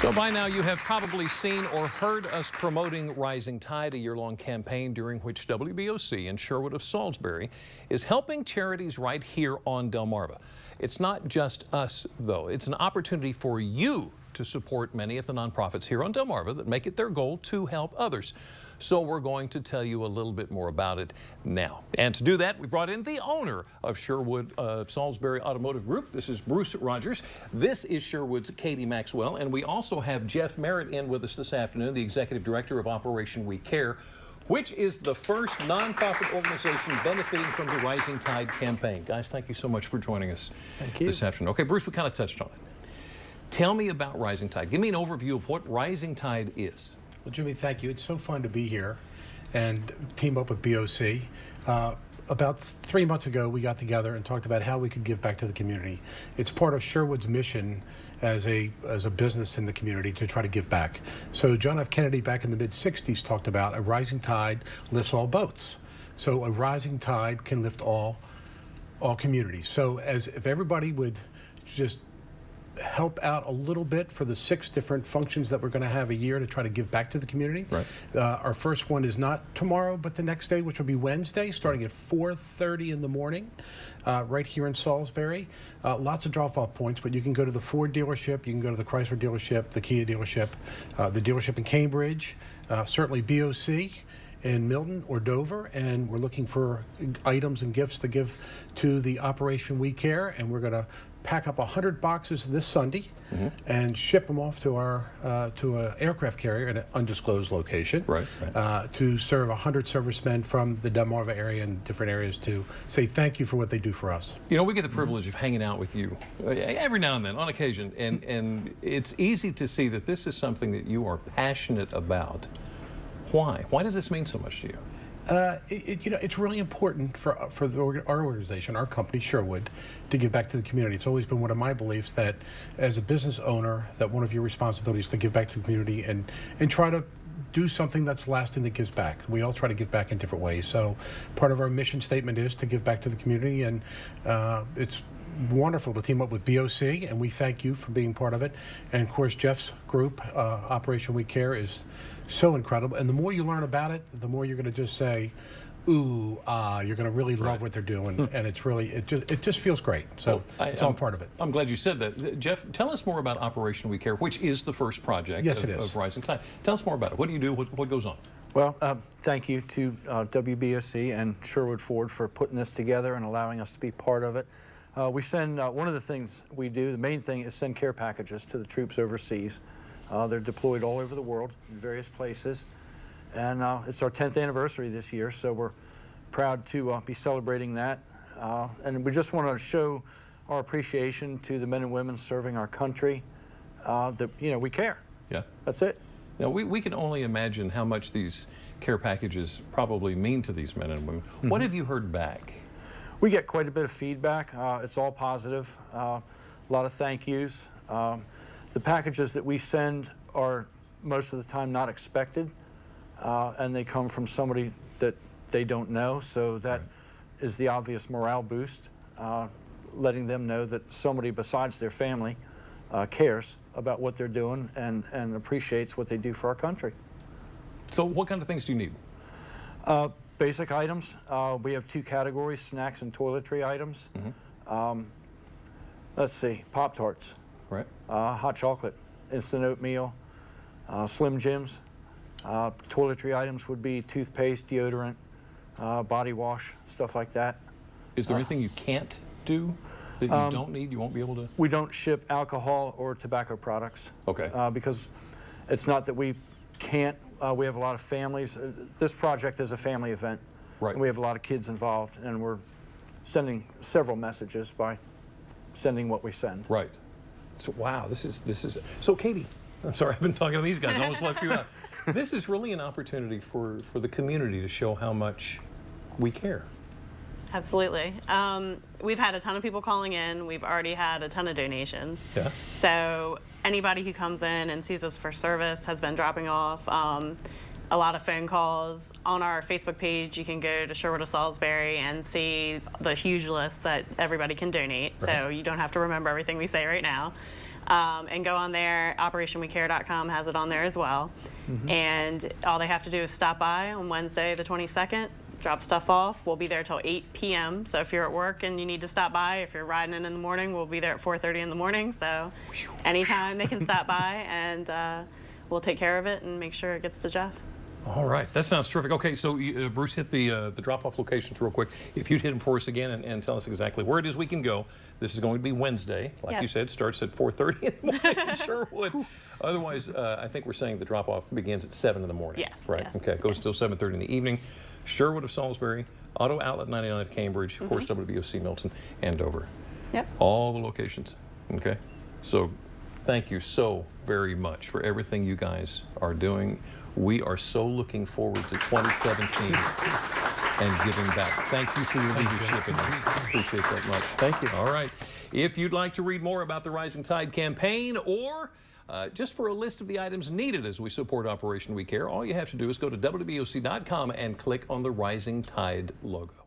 So by now you have probably seen or heard us promoting Rising Tide, a year-long campaign during which WBOC in Sherwood of Salisbury is helping charities right here on Delmarva. It's not just us, though. It's an opportunity for you to support many of the nonprofits here on Delmarva that make it their goal to help others. So we're going to tell you a little bit more about it now. And to do that, we brought in the owner of Sherwood Salisbury Automotive Group. This is Bruce Rogers. This is Sherwood's Katie Maxwell. And we also have Jeff Merritt in with us this afternoon, the Executive Director of Operation We Care, which is the first nonprofit organization benefiting from the Rising Tide campaign. Guys, thank you so much for joining us this afternoon. Okay, Bruce, we kind of touched on it. Tell me about Rising Tide. Give me an overview of what Rising Tide is. Well, Jimmy, thank you. It's so fun to be here and team up with BOC. About 3 months ago, we got together and talked about how we could give back to the community. It's part of Sherwood's mission as a business in the community to try to give back. So John F. Kennedy back in the mid-60s talked about a rising tide lifts all boats. So a rising tide can lift all communities. So if everybody would just help out a little bit for the 6 different functions that we're going to have a year to try to give back to the community. Right. Our first one is not tomorrow, but the next day, which will be Wednesday, starting at 4:30 in the morning, right here in Salisbury. Lots of drop-off points, but you can go to the Ford dealership, you can go to the Chrysler dealership, the Kia dealership, the dealership in Cambridge, certainly BOC in Milton or Dover, and we're looking for items and gifts to give to the Operation We Care, and we're going to pack up 100 boxes this Sunday and ship them off to our to an aircraft carrier in an undisclosed location to serve 100 servicemen from the Delmarva area and different areas to say thank you for what they do for us. You know, we get the privilege of hanging out with you every now and then, on occasion, and it's easy to see that this is something that you are passionate about. Why? Why does this mean so much to you? You know, it's really important for our organization, our company, Sherwood, to give back to the community. It's always been one of my beliefs that as a business owner, that one of your responsibilities is to give back to the community and try to do something that's lasting that gives back. We all try to give back in different ways. So part of our mission statement is to give back to the community, and it's wonderful to team up with BOC, and we thank you for being part of it. And of course, Jeff's group, Operation We Care, is so incredible. And the more you learn about it, the more you're going to just say, ooh, you're going to really love what they're doing. And it's really, it just feels great. So it's all part of it. I'm glad you said that. Jeff, tell us more about Operation We Care, which is the first project of Rising Tide. Tell us more about it. What do you do? What goes on? Well, thank you to WBOC and Sherwood Ford for putting this together and allowing us to be part of it. We send, one of the things we do, the main thing is send care packages to the troops overseas. They're deployed all over the world in various places. And it's our 10th anniversary this year, so we're proud to be celebrating that. And we just want to show our appreciation to the men and women serving our country, that, you know, we care. Yeah. That's it. Now, we can only imagine how much these care packages probably mean to these men and women. What have you heard back? We get quite a bit of feedback. It's all positive. A lot of thank yous. The packages that we send are most of the time not expected, and they come from somebody that they don't know, so that is the obvious morale boost, letting them know that somebody besides their family cares about what they're doing and appreciates what they do for our country. So what kind of things do you need? Basic items. We have 2 categories, snacks and toiletry items. Let's see, Pop-Tarts, hot chocolate, instant oatmeal, Slim Jims. Toiletry items would be toothpaste, deodorant, body wash, stuff like that. Is there anything you can't do that you don't need, you won't be able to? We don't ship alcohol or tobacco products. Okay. Because it's not that we can't. We have a lot of families. This project is a family event. Right. And we have a lot of kids involved, and we're sending several messages by sending what we send. Right. So wow, this is. So Katie, I'm sorry, I've been talking to these guys. I almost left you out. This is really an opportunity for the community to show how much we care. Absolutely. We've had a ton of people calling in. We've already had a ton of donations. Yeah. So anybody who comes in and sees us for service has been dropping off a lot of phone calls. On our Facebook page, you can go to Sherwood of Salisbury and see the huge list that everybody can donate. Right. So you don't have to remember everything we say right now. and go on there. OperationWeCare.com has it on there as well. And all they have to do is stop by on Wednesday the 22nd, drop stuff off. We'll be there till 8 p.m. So if you're at work and you need to stop by, if you're riding in the morning, we'll be there at 4:30 in the morning. So anytime they can stop by, and we'll take care of it and make sure it gets to Jeff. All right, that sounds terrific. Okay, so Bruce, hit the drop-off locations real quick. If you'd hit them for us again and tell us exactly where it is we can go. This is going to be Wednesday, like Yep. you said, starts at 4:30 in the morning in Sherwood. Otherwise, I think we're saying the drop-off begins at 7 in the morning. Yes, Right, yes. okay, it goes till 7:30 in the evening. Sherwood of Salisbury, Auto Outlet 99 of Cambridge, of course, WBOC Milton, and Dover. Yep. All the locations, okay? So thank you so very much for everything you guys are doing. We are so looking forward to 2017 and giving back. Thank you for your leadership in this. Appreciate that much. Thank you. All right. If you'd like to read more about the Rising Tide campaign, or just for a list of the items needed as we support Operation We Care, all you have to do is go to WBOC.com and click on the Rising Tide logo.